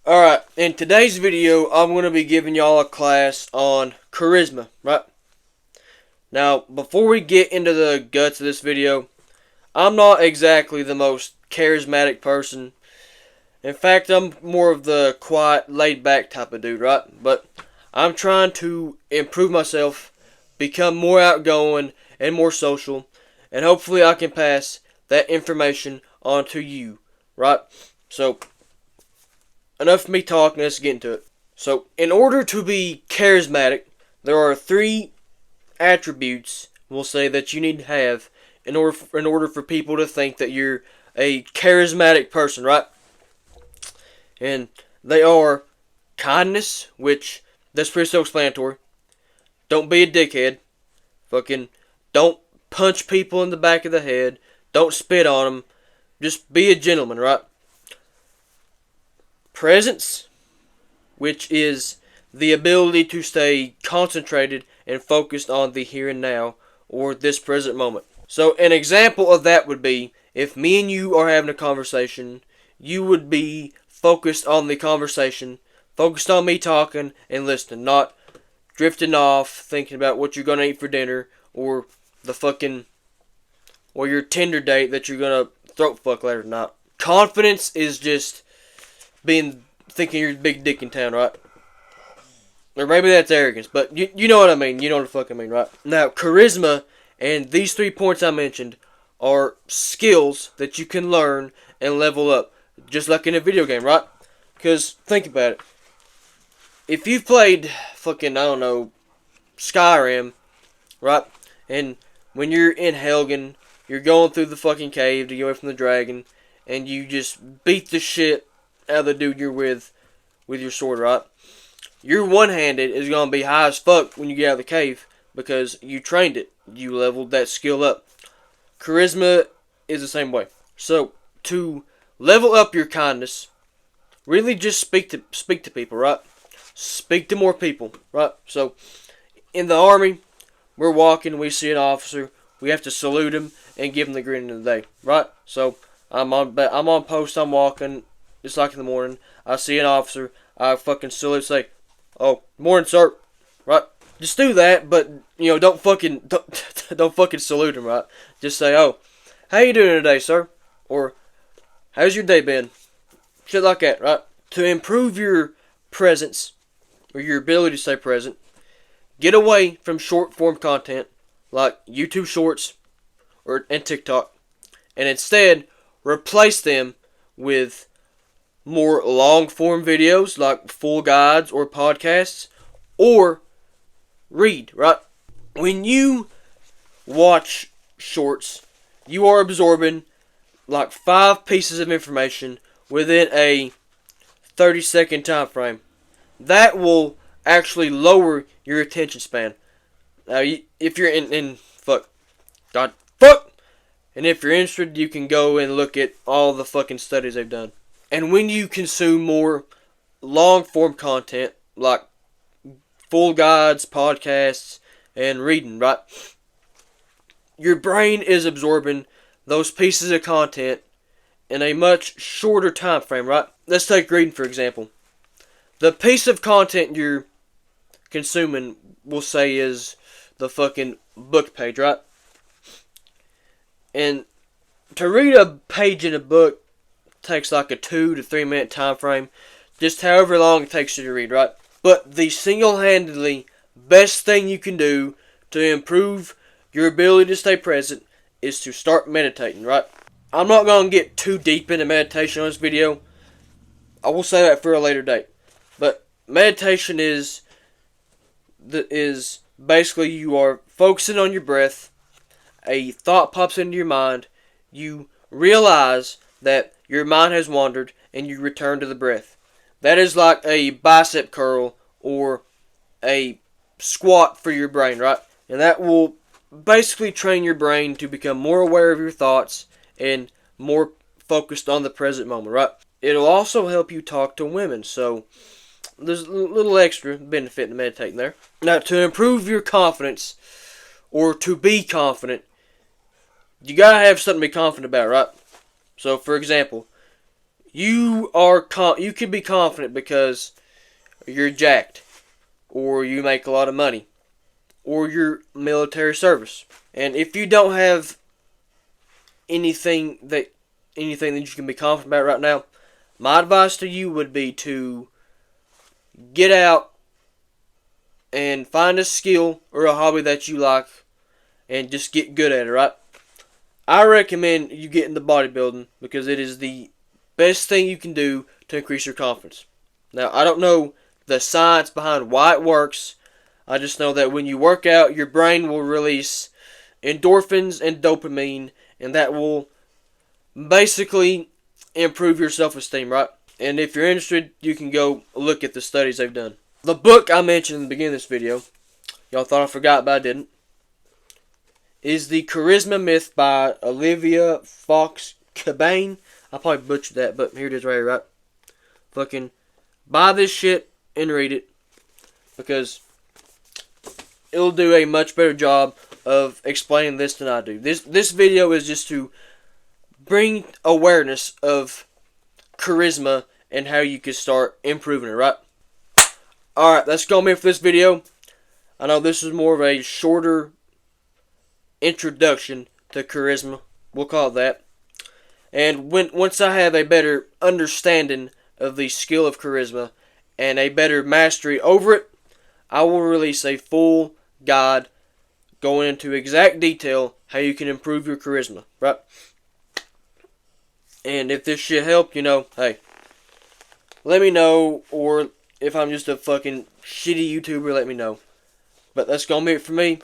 Alright, in today's video, I'm going to be giving y'all a class on charisma, right? Now, before we get into the guts of this video, I'm not exactly the most charismatic person. In fact, I'm more of the quiet, laid-back type of dude, right? But I'm trying to improve myself, become more outgoing and more social, and hopefully I can pass that information on to you, right? So, enough of me talking, let's get into it. So, in order to be charismatic, there are 3 attributes, we'll say, that you need to have in order for people to think that you're a charismatic person, right? And they are kindness, which, that's pretty self-explanatory. Don't be a dickhead. Fucking don't punch people in the back of the head. Don't spit on them. Just be a gentleman, right? Presence, which is the ability to stay concentrated and focused on the here and now, or this present moment. So an example of that would be, if me and you are having a conversation, you would be focused on the conversation, focused on me talking and listening, not drifting off, thinking about what you're going to eat for dinner, or or your Tinder date that you're going to throat fuck later tonight. Confidence is just thinking you're the big dick in town, right? Or maybe that's arrogance, but you know what I mean. You know what the fuck I mean, right? Now, charisma and these 3 points I mentioned are skills that you can learn and level up, just like in a video game, right? Because, think about it. If you've played fucking, I don't know, Skyrim, right? And when you're in Helgen, you're going through the fucking cave to get away from the dragon, and you just beat the shit out of the dude you're with your sword, right? Your one-handed is going to be high as fuck when you get out of the cave because you trained it. You leveled that skill up. Charisma is the same way. So, to level up your kindness, really just speak to people, right? Speak to more people, right? So, in the army, we're walking, we see an officer, we have to salute him and give him the grin of the day, right? So, I'm on post, I'm walking, it's like in the morning, I see an officer, I fucking salute, say, "Oh, morning, sir," right? Just do that, but don't fucking salute him, right? Just say, "Oh, how you doing today, sir?" Or, "How's your day been?" Shit like that, right? To improve your presence or your ability to stay present, get away from short form content like YouTube Shorts and TikTok, and instead replace them with more long-form videos like full guides or podcasts, or read, right? When you watch shorts, you are absorbing like 5 pieces of information within a 30-second time frame. That will actually lower your attention span. Now, if you're and if you're interested, you can go and look at all the fucking studies they've done. And when you consume more long-form content, like full guides, podcasts, and reading, right? Your brain is absorbing those pieces of content in a much shorter time frame, right? Let's take reading, for example. The piece of content you're consuming, we'll say, is the fucking book page, right? And to read a page in a book takes like a 2 to 3 minute time frame, just however long it takes you to read, right? But the single-handedly best thing you can do to improve your ability to stay present is to start meditating, right? I'm not going to get too deep into meditation on this video. I will say that for a later date. But meditation is basically you are focusing on your breath, a thought pops into your mind, you realize that your mind has wandered, and you return to the breath. That is like a bicep curl or a squat for your brain, right? And that will basically train your brain to become more aware of your thoughts and more focused on the present moment, right? It'll also help you talk to women, so there's a little extra benefit in meditating there. Now, to improve your confidence, or to be confident, you gotta have something to be confident about, right? So, for example, you can be confident because you're jacked, or you make a lot of money, or your military service. And if you don't have anything that you can be confident about right now, my advice to you would be to get out and find a skill or a hobby that you like and just get good at it, right? I recommend you get into bodybuilding because it is the best thing you can do to increase your confidence. Now, I don't know the science behind why it works. I just know that when you work out, your brain will release endorphins and dopamine, and that will basically improve your self-esteem, right? And if you're interested, you can go look at the studies they've done. The book I mentioned in the beginning of this video, y'all thought I forgot, but I didn't, is The Charisma Myth by Olivia Fox Cabane. I probably butchered that, but here it is right here, right? Fucking buy this shit and read it, because it'll do a much better job of explaining this than I do. This video is just to bring awareness of charisma and how you can start improving it, right? Alright, that's going to be it for this video. I know this is more of a shorter introduction to charisma. We'll call it that. And once I have a better understanding of the skill of charisma and a better mastery over it, I will release a full guide going into exact detail how you can improve your charisma, right? And if this shit helped, hey, let me know. Or if I'm just a fucking shitty YouTuber, let me know. But that's gonna be it for me.